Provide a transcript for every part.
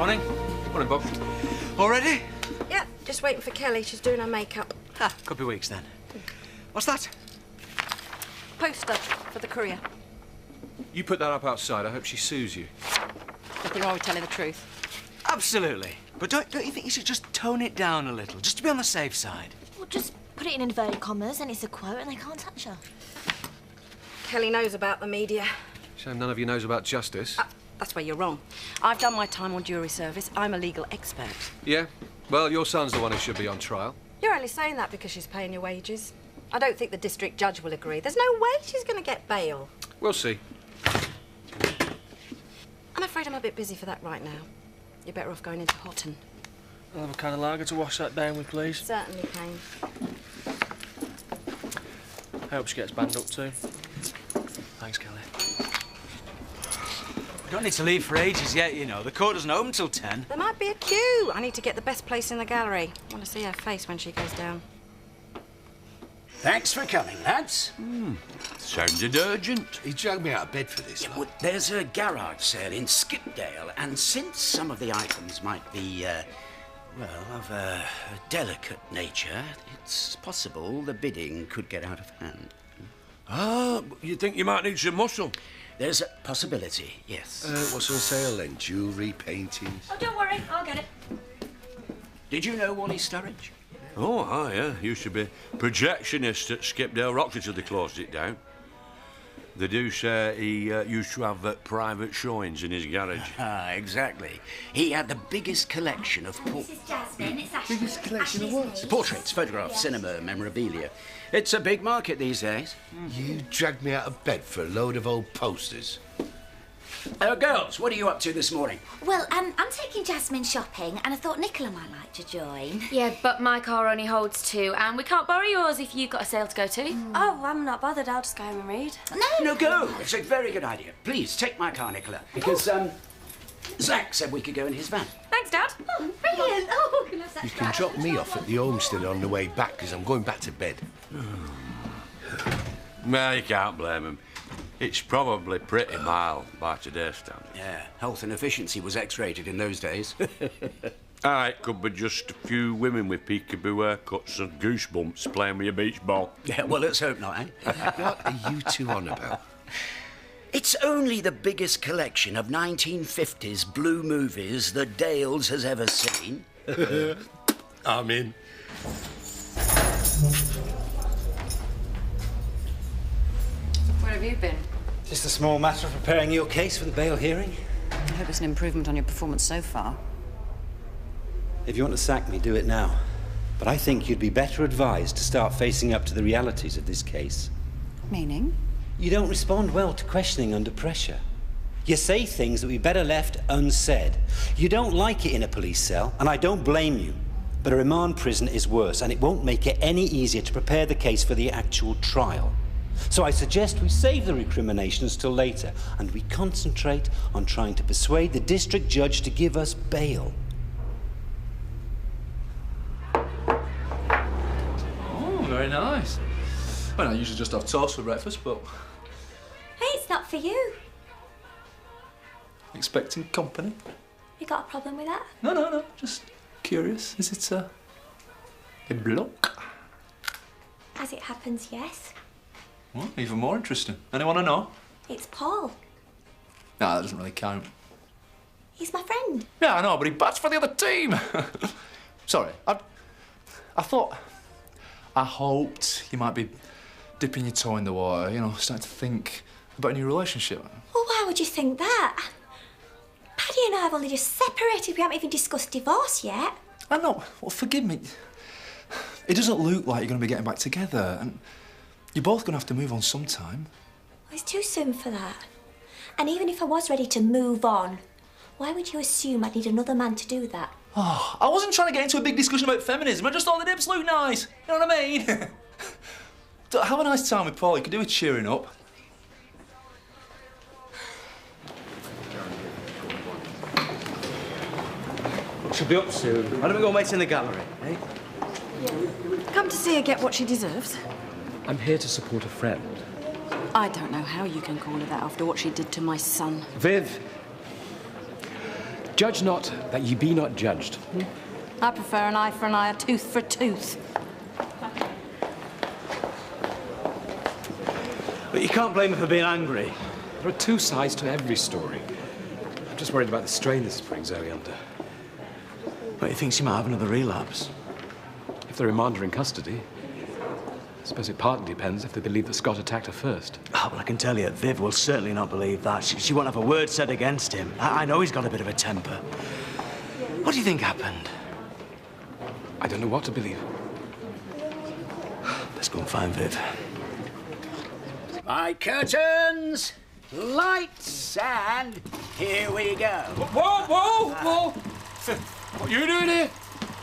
Morning. Morning, Bob. All ready? Yeah, just waiting for Kelly. She's doing her makeup. Ah, could be weeks then. What's that? Poster for the Courier. You put that up outside. I hope she sues you. Nothing wrong with telling the truth. Absolutely. But don't you think you should just tone it down a little, just to be on the safe side? Well, just put it in inverted commas and it's a quote and they can't touch her. Kelly knows about the media. Shame none of you knows about justice. That's where you're wrong. I've done my time on jury service. I'm a legal expert. Yeah? Well, your son's the one who should be on trial. You're only saying that because she's paying your wages. I don't think the district judge will agree. There's no way she's going to get bail. We'll see. I'm afraid I'm a bit busy for that right now. You're better off going into Houghton. I'll have a can of lager to wash that down with, please. Certainly, Kane. I hope she gets banned up too. Thanks, Kelly. We don't need to leave for ages yet, you know. The court doesn't open till 10. There might be a queue. I need to get the best place in the gallery. I want to see her face when she goes down. Thanks for coming, lads. Sounded urgent. He dragged me out of bed for this. Yeah, well, there's a garage sale in Skipdale, and since some of the items might be, well, of a delicate nature, it's possible the bidding could get out of hand. Ah, you think you might need some muscle? There's a possibility, yes. What's on sale then? Jewellery, paintings? Oh, don't worry, I'll get it. Did you know Wally Sturridge? Oh, yeah. Used to be projectionist at Skipdale Rocks until they closed it down. They do say he used to have private showings in his garage. Ah, exactly. He had the biggest collection of This is Jasmine, it's Ashley. Biggest collection of what? portraits, photographs, cinema, memorabilia. It's a big market these days. You dragged me out of bed for a load of old posters. Girls, what are you up to this morning? Well, I'm taking Jasmine shopping and I thought Nicola might like to join. Yeah, but my car only holds 2 and we can't borrow yours if you've got a sale to go to. Oh, I'm not bothered. I'll just go home and read. No, go. It's a very good idea. Please, take my car, Nicola. Because, Zach said we could go in his van. Thanks, Dad. Oh, brilliant. Oh, we can have You such can drop me off at the homestead on the way back, because I'm going back to bed. Well, you can't blame him. It's probably pretty mild by today's standards. Yeah, health and efficiency was X-rated in those days. It could be just a few women with peekaboo haircuts and goosebumps playing with a beach ball. Yeah, well, let's hope not, eh? What are you two on about? It's only the biggest collection of 1950s blue movies that Dales has ever seen. I'm in. Where have you been? Just a small matter of preparing your case for the bail hearing. I hope it's an improvement on your performance so far. If you want to sack me, do it now. But I think you'd be better advised to start facing up to the realities of this case. Meaning? You don't respond well to questioning under pressure. You say things that would be better left unsaid. You don't like it in a police cell, and I don't blame you. But a remand prison is worse, and it won't make it any easier to prepare the case for the actual trial. So I suggest we save the recriminations till later, and we concentrate on trying to persuade the district judge to give us bail. Oh, very nice. Well, I usually just have toast for breakfast, but Hey, it's not for you. expecting company. You got a problem with that? No, just curious. Is it a bloke? As it happens, yes. Well, even more interesting. Anyone I know? It's Paul. No, that doesn't really count. He's my friend. Yeah, I know, but he bats for the other team. Sorry, I thought, I hoped you might be dipping your toe in the water, you know, starting to think about a new relationship. Well, why would you think that? Paddy and I have only just separated. We haven't even discussed divorce yet. I know. Well, forgive me. It doesn't look like you're going to be getting back together, and you're both going to have to move on sometime. Well, it's too soon for that. And even if I was ready to move on, why would you assume I'd need another man to do that? Oh, I wasn't trying to get into a big discussion about feminism. I just thought the dips look nice. You know what I mean? Have a nice time with Paul. You could do with cheering up. She'll be up soon. Why don't we go and wait in the gallery, eh? Come to see her get what she deserves. I'm here to support a friend. I don't know how you can call her that after what she did to my son. Viv, Judge not, that ye be not judged. I prefer an eye for an eye, a tooth for a tooth. But you can't blame her for being angry. There are two sides to every story. I'm just worried about the strain this brings Zoe under. But you think she might have another relapse? If the remand are in custody, I suppose it partly depends if they believe that Scott attacked her first. Oh, well, I can tell you, Viv will certainly not believe that. She won't have a word said against him. I know he's got a bit of a temper. What do you think happened? I don't know what to believe. Let's go and find Viv. My curtains, lights, and here we go. Whoa, whoa, whoa! What are you doing here?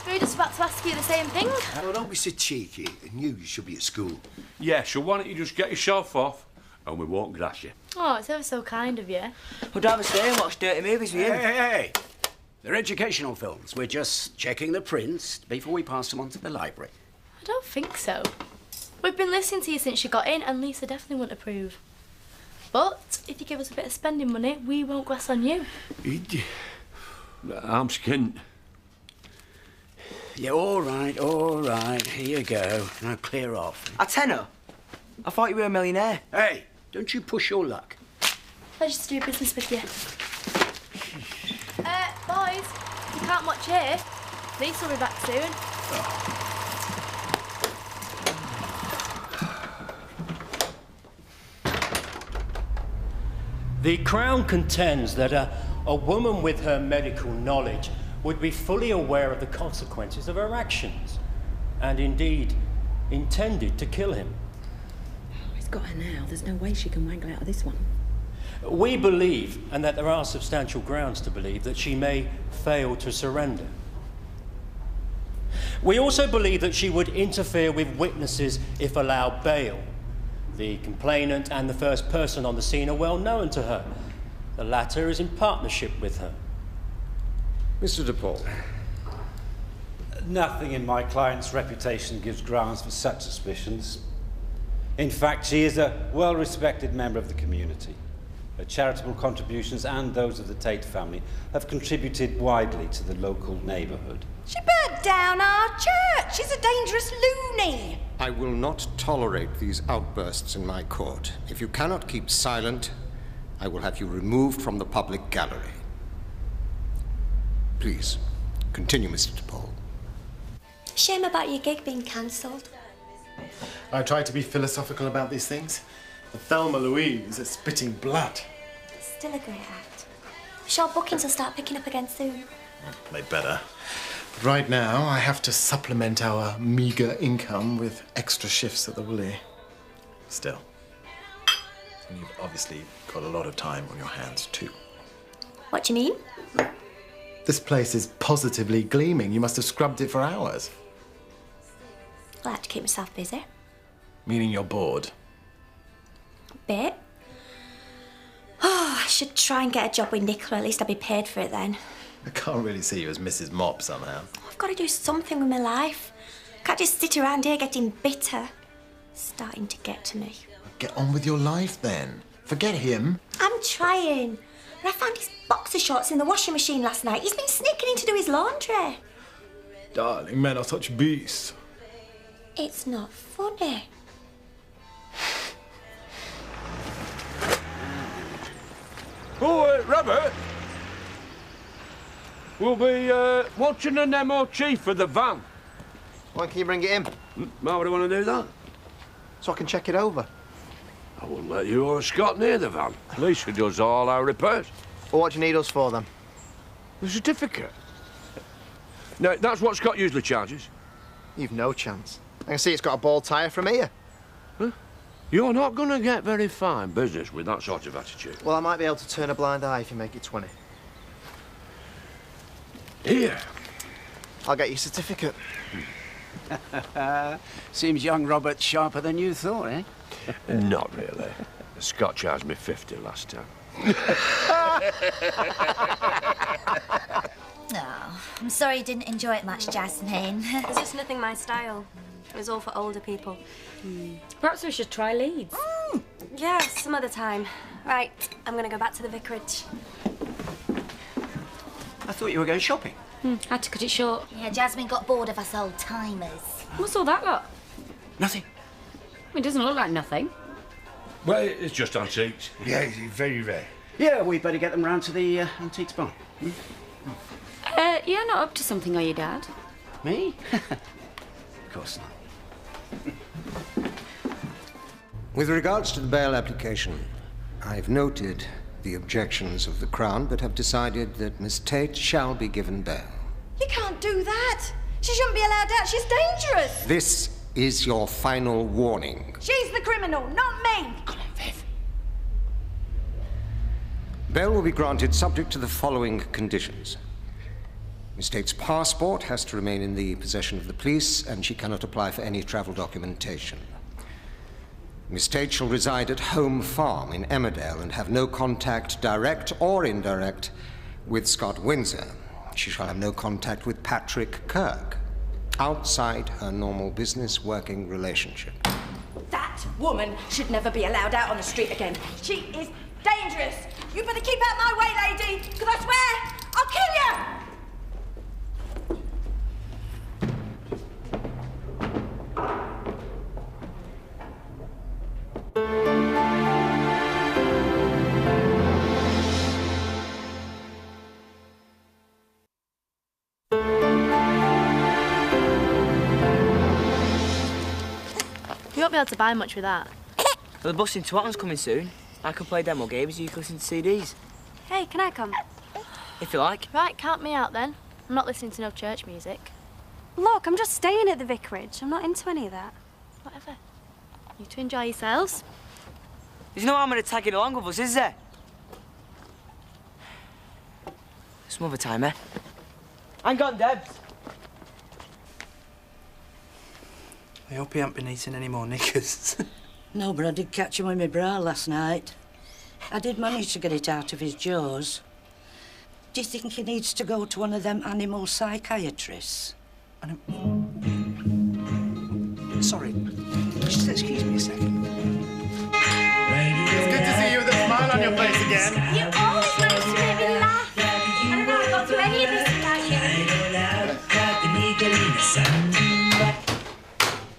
We were just about to ask you the same thing. Oh, don't be so cheeky. I knew you should be at school. Yeah, so why don't you just get yourself off and we won't grass you? Oh, it's ever so kind of you. We'd rather stay and watch dirty movies with you. Hey. They're educational films. We're just checking the prints before we pass them on to the library. I don't think so. We've been listening to you since you got in, and Lisa definitely wouldn't approve. But if you give us a bit of spending money, we won't grass on you. I'm skint. Yeah, all right. Here you go. Now clear off. A tenner? I thought you were a millionaire. Hey, don't you push your luck. Pleasure to do business with you. Boys, you can't watch here. Lisa will be back soon. The Crown contends that a woman with her medical knowledge would be fully aware of the consequences of her actions, and indeed intended to kill him. He's got her now. There's no way she can wangle out of this one. We believe, and that there are substantial grounds to believe, that she may fail to surrender. We also believe that she would interfere with witnesses if allowed bail. The complainant and the first person on the scene are well known to her. The latter is in partnership with her. Mr. DePaul. Nothing in my client's reputation gives grounds for such suspicions. In fact, she is a well-respected member of the community. Her charitable contributions and those of the Tate family have contributed widely to the local neighbourhood. She burnt down our church. She's a dangerous loony. I will not tolerate these outbursts in my court. If you cannot keep silent, I will have you removed from the public gallery. Please, continue, Mr. DePaul. Shame about your gig being cancelled. I try to be philosophical about these things. The Thelma Louise is spitting blood. Still a great act. Sure, bookings will start picking up again soon. They better. But right now, I have to supplement our meagre income with extra shifts at the Woolly. Still. And you've obviously got a lot of time on your hands, too. What do you mean? This place is positively gleaming. You must have scrubbed it for hours. I like to keep myself busy. Meaning you're bored? Bit. Oh, I should try and get a job with Nicola. At least I'll be paid for it then. I can't really see you as Mrs. Mop somehow. I've got to do something with my life. Can't just sit around here getting bitter. It's starting to get to me. Get on with your life then. Forget him. I'm trying. But I found his boxer shorts in the washing machine last night. He's been sneaking in to do his laundry. Darling, men are such beasts. It's not funny. Oh, Robert. We'll be watching an MOT for the van. When can you bring it in? Why would I want to do that? So I can check it over. I wouldn't let you or Scott near the van. Lisa does all our repairs. Well, what do you need us for, then? The certificate. No, that's what Scott usually charges. You've no chance. I can see it's got a bald tyre from here. Huh? You're not going to get very fine business with that sort of attitude. Well, I might be able to turn a blind eye if you make it 20. Here. I'll get your certificate. Seems young Robert's sharper than you thought, eh? Not really. Scott charged me 50 last time. Oh, I'm sorry you didn't enjoy it much, Jasmine. It's just nothing my style. It was all for older people. Perhaps we should try Leeds. Yeah, some other time. Right, I'm gonna go back to the vicarage. I thought you were going shopping. Had to cut it short. Yeah, Jasmine got bored of us old timers. What's all that lot? Nothing. It doesn't look like nothing. Well, it's just antiques. Yeah, it's very rare. Yeah, we'd better get them round to the antiques barn. You're not up to something, are you, Dad? Me? Of course not. With regards to the bail application, I've noted the objections of the Crown, but have decided that Miss Tate shall be given bail. You can't do that. She shouldn't be allowed out. She's dangerous. This is your final warning. She's the criminal, not me. Come on, Viv. Bail will be granted subject to the following conditions. Miss Tate's passport has to remain in the possession of the police, and she cannot apply for any travel documentation. Miss Tate shall reside at Home Farm in Emmerdale and have no contact, direct or indirect, with Scott Windsor. She shall have no contact with Patrick Kirk, outside her normal business working relationship. That woman should never be allowed out on the street again. She is dangerous. You better keep out my way, lady, because I swear I'll kill you. You won't be able to buy much with that. Well, the bus in Twatton's coming soon. I can play demo games, you can listen to CDs. Hey, can I come? If you like. Right, count me out then. I'm not listening to no church music. Look, I'm just staying at the vicarage. I'm not into any of that. Whatever. You two enjoy yourselves. There's no harm in tagging along with us, is there? Some other time, eh? Hang on, Debs. I hope he hasn't been eating any more knickers. No, but I did catch him with my bra last night. I did manage to get it out of his jaws. Do you think he needs to go to one of them animal psychiatrists? Sorry, just excuse me a second. It's good to see you with a smile on your face again. You always manage to make me laugh. I don't know how to go through any of this without you.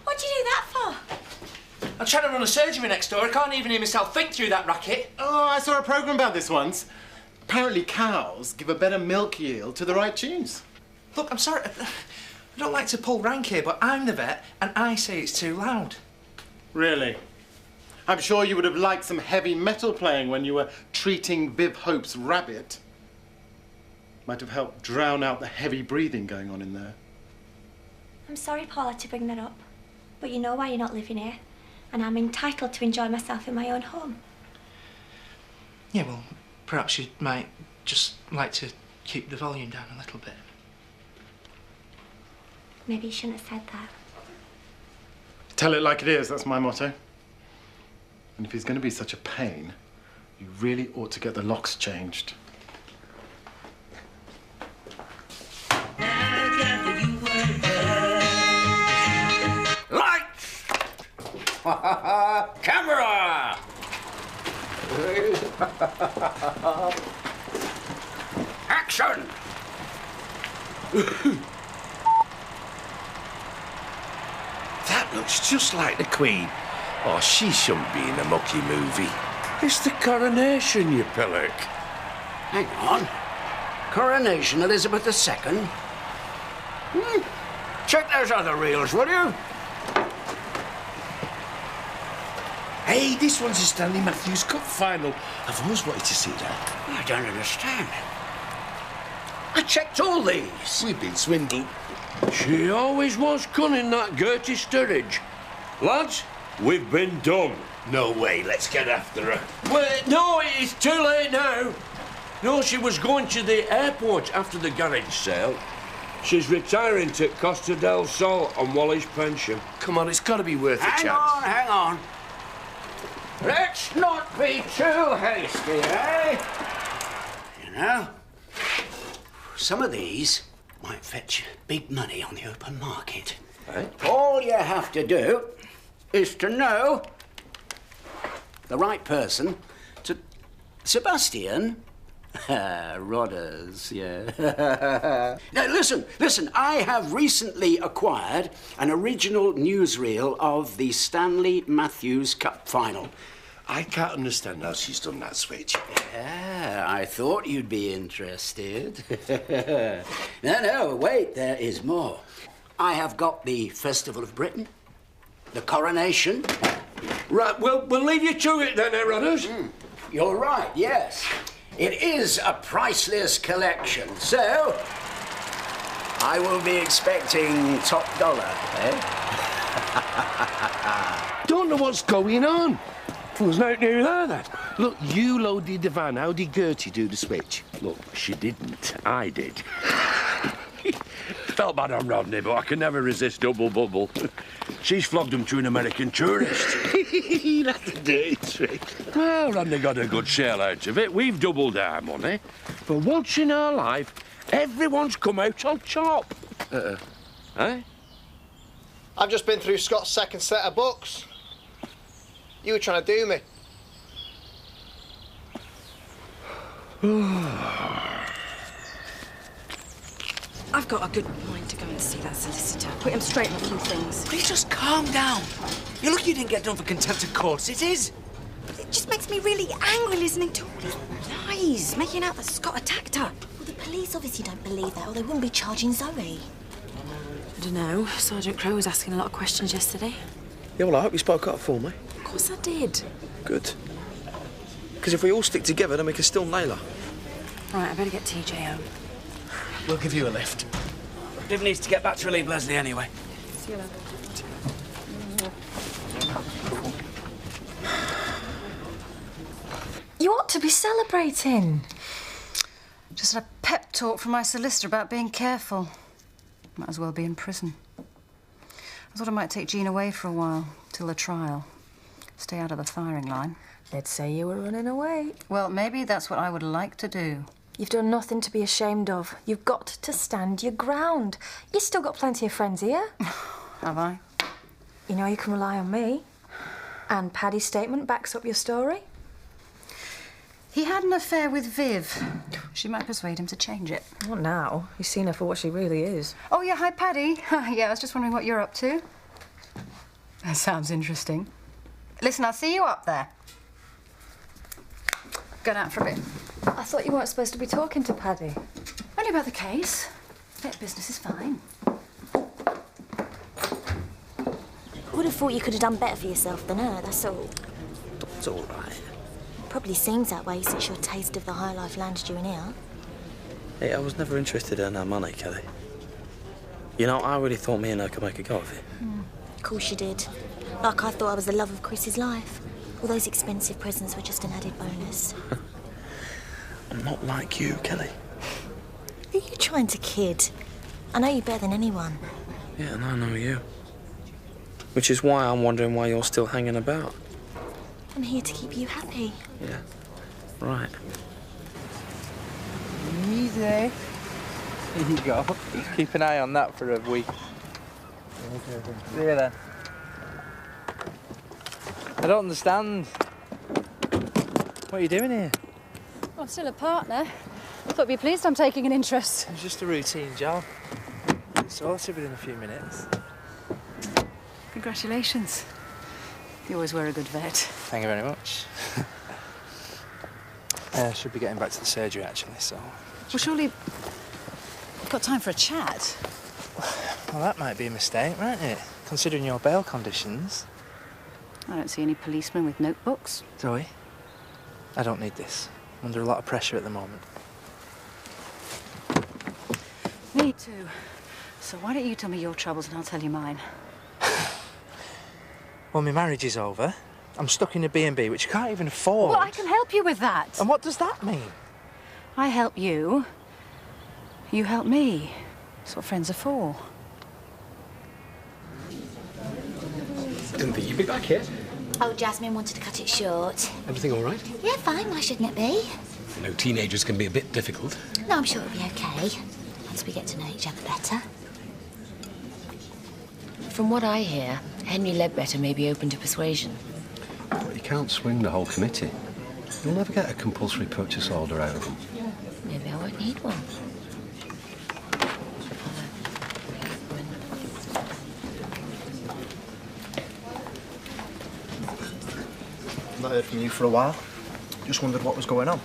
What'd you do that for? I'm trying to run a surgery next door. I can't even hear myself think through that racket. Oh, I saw a programme about this once. Apparently cows give a better milk yield to the right tunes. Look, I'm sorry. I don't like to pull rank here, but I'm the vet, and I say it's too loud. Really? I'm sure you would have liked some heavy metal playing when you were treating Viv Hope's rabbit. Might have helped drown out the heavy breathing going on in there. I'm sorry, Paula, to bring that up, but you know why you're not living here, and I'm entitled to enjoy myself in my own home. Yeah, well, perhaps you might just like to keep the volume down a little bit. Maybe you shouldn't have said that. Tell it like it is, that's my motto. And if he's going to be such a pain, you really ought to get the locks changed. Lights! Camera! Action! That looks just like the Queen. Oh, she shouldn't be in a mucky movie. It's the coronation, you pillock. Hang on. Coronation Elizabeth II? Check those other reels, will you? Hey, this one's a Stanley Matthews Cup final. I've always wanted to see that. I don't understand. I checked all these. We've been swindled. She always was cunning, that Gertie Sturridge. Lads, we've been done. No way, let's get after her. Wait, no, it's too late now. No, she was going to the airport after the garage sale. She's retiring to Costa del Sol on Wally's pension. Come on, it's got to be worth a chance. Hang on. Let's not be too hasty, eh? You know, some of these might fetch big money on the open market. Right. All you have to do is to know the right person to... Sebastian Rodders, yeah. Now, listen, I have recently acquired an original newsreel of the Stanley Matthews Cup final. I can't understand how she's done that switch. Yeah, I thought you'd be interested. No, wait, there is more. I have got the Festival of Britain, the coronation. Right, well, we'll leave you to it then, Rodders. You're right, yes. It is a priceless collection, so I will be expecting top dollar, eh? Don't know what's going on. There's no new there, then. Look, you loaded the van. How did Gertie do the switch? Look, she didn't. I did. Felt bad on Rodney, but I can never resist double bubble. She's flogged him to an American tourist. That's a dirty trick. Well, Rodney got a good share out of it. We've doubled our money. For once in our life, everyone's come out on top. Eh? I've just been through Scott's second set of books. You were trying to do me. I've got a good mind to go and see that solicitor. Put him straight on a few things. Please just calm down. You're lucky you didn't get done for contempt of court. It is. It just makes me really angry listening to all these lies, making out that Scott attacked her. Well, the police obviously don't believe that, or they wouldn't be charging Zoe. I don't know. Sergeant Crowe was asking a lot of questions yesterday. Yeah, well, I hope you spoke up for me. Of course I did. Good. Because if we all stick together, then we can still nail her. Right, I better get TJ home. We'll give you a lift. Viv needs to get back to relieve Leslie anyway. See you later. You ought to be celebrating. Just had a pep talk from my solicitor about being careful. Might as well be in prison. I thought I might take Jean away for a while, till the trial. Stay out of the firing line. They'd say you were running away. Well, maybe that's what I would like to do. You've done nothing to be ashamed of. You've got to stand your ground. You've still got plenty of friends here. Have I? You know you can rely on me. And Paddy's statement backs up your story. He had an affair with Viv. She might persuade him to change it. Not now. You've seen her for what she really is. Oh, yeah, hi, Paddy. Yeah, I was just wondering what you're up to. That sounds interesting. Listen, I'll see you up there. Going out for a bit. I thought you weren't supposed to be talking to Paddy. Only about the case. Vet business is fine. Would have thought you could have done better for yourself than her, that's all. It's all right. Probably seems that way since your taste of the high life landed you in here. Hey, I was never interested in her money, Kelly. You know, I really thought me and her could make a go of it. Of course you did. Like I thought I was the love of Chris's life. All those expensive presents were just an added bonus. I'm not like you, Kelly. Who are you trying to kid? I know you better than anyone. Yeah, and I know you. Which is why I'm wondering why you're still hanging about. I'm here to keep you happy. Yeah, right. Easy. Here you go. Keep an eye on that for a week. See you then. I don't understand. What are you doing here? Well, I'm still a partner. Thought you'd be pleased I'm taking an interest. It's just a routine job. It's sorted within a few minutes. Congratulations. You always were a good vet. Thank you very much. Should be getting back to the surgery, actually, so... Well, surely you've got time for a chat. Well, that might be a mistake, mightn't it? Considering your bail conditions. I don't see any policemen with notebooks. Zoe, I don't need this. I'm under a lot of pressure at the moment. Me too. So why don't you tell me your troubles and I'll tell you mine. Well, my marriage is over. I'm stuck in a B&B, which I can't even afford. Well, I can help you with that. And what does that mean? I help you. You help me. That's what friends are for. Didn't think you'd be back here. Oh, Jasmine wanted to cut it short. Everything all right? Yeah, fine. Why shouldn't it be? I know teenagers can be a bit difficult. No, I'm sure it'll be okay. Once we get to know each other better. From what I hear, Henry Ledbetter may be open to persuasion. But you can't swing the whole committee. You'll never get a compulsory purchase order out of them. need one. I've not heard from you for a while. Just wondered what was going on.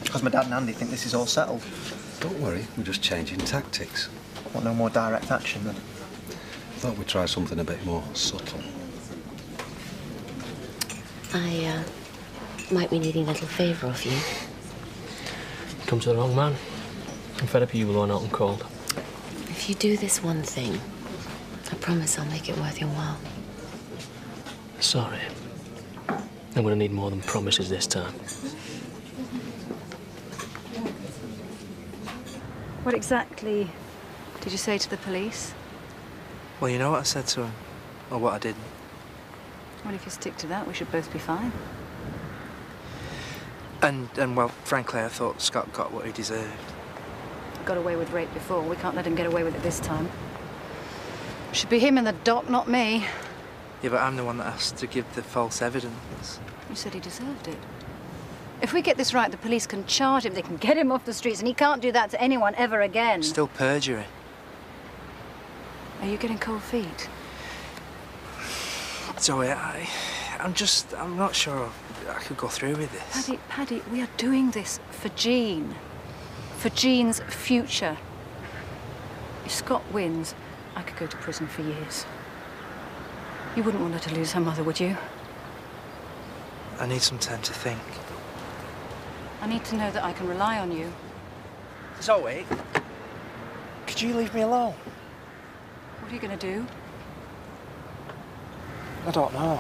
Because my dad and Andy think this is all settled. Don't worry, we're just changing tactics. Want no more direct action then? Thought we'd try something a bit more subtle. I might be needing a little favour of you. Come to the wrong man. I'm fed up of you blowing out and cold. If you do this one thing, I promise I'll make it worth your while. Sorry. I'm gonna need more than promises this time. What exactly did you say to the police? Well, you know what I said to him? Or what I didn't? Well, if you stick to that, we should both be fine. And well, frankly, I thought Scott got what he deserved. Got away with rape before. We can't let him get away with it this time. Should be him in the dock, not me. Yeah, but I'm the one that has to give the false evidence. You said he deserved it. If we get this right, the police can charge him, they can get him off the streets, and he can't do that to anyone ever again. Still perjury. Are you getting cold feet? Zoe, I'm not sure I could go through with this. Paddy, we are doing this for Jean. For Jean's future. If Scott wins, I could go to prison for years. You wouldn't want her to lose her mother, would you? I need some time to think. I need to know that I can rely on you. Zoe, could you leave me alone? What are you going to do? I don't know.